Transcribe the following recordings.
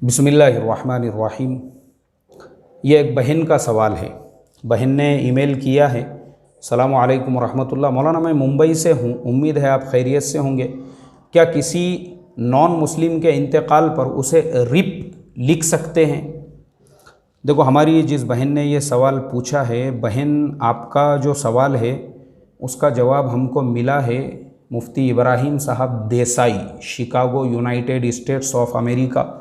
बिस्मिल्लाहिर्रहमानिर्रहीम। ये एक बहन का सवाल है। बहन ने ईमेल किया है, अस्सलामु अलैकुम वरहमतुल्लाह। मौलाना, मैं मुंबई से हूँ, उम्मीद है आप खैरियत से होंगे। क्या किसी नॉन मुस्लिम के इंतकाल पर उसे रिप लिख सकते हैं? देखो, हमारी जिस बहन ने ये सवाल पूछा है, बहन आपका जो सवाल है उसका जवाब हमको मिला है मुफ्ती इब्राहिम साहब Desai, Chicago, United states of America.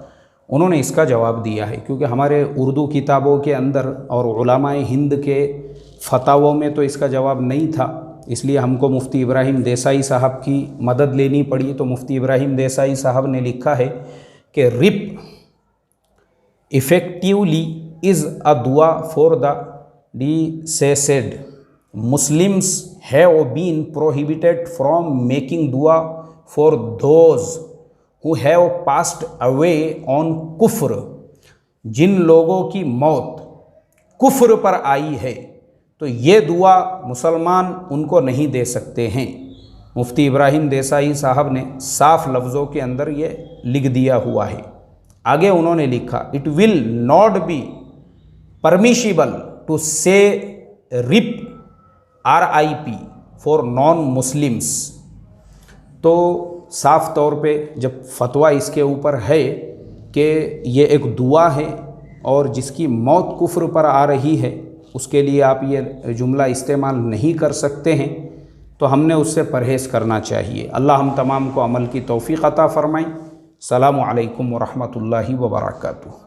उन्होंने इसका जवाब दिया है, क्योंकि हमारे उर्दू किताबों के अंदर और उलमाए हिंद के फतावों में तो इसका जवाब नहीं था, इसलिए हमको मुफ्ती इब्राहिम देसाई साहब की मदद लेनी पड़ी। तो मुफ्ती इब्राहिम देसाई साहब ने लिखा है कि रिप इफ़ेक्टिवली इज़ अ दुआ for the deceased. Muslims have been prohibited from making दुआ for those who have passed away on कुफ्र। जिन लोगों की मौत कुफ्र पर आई है तो ये दुआ मुसलमान उनको नहीं दे सकते हैं। मुफ्ती इब्राहिम देसाई साहब ने साफ लफ्ज़ों के अंदर ये लिख दिया हुआ है। आगे उन्होंने लिखा, it will not be permissible to say RIP RIP for non Muslims. तो साफ़ तौर पे जब फतवा इसके ऊपर है कि ये एक दुआ है और जिसकी मौत कुफ्र पर आ रही है, उसके लिए आप ये जुमला इस्तेमाल नहीं कर सकते हैं, तो हमने उससे परहेज़ करना चाहिए। अल्लाह हम तमाम को अमल की तौफ़ीक़ अता फ़रमाए। सलामु अलैकुम व रहमतुल्लाहि व बरकातुहू।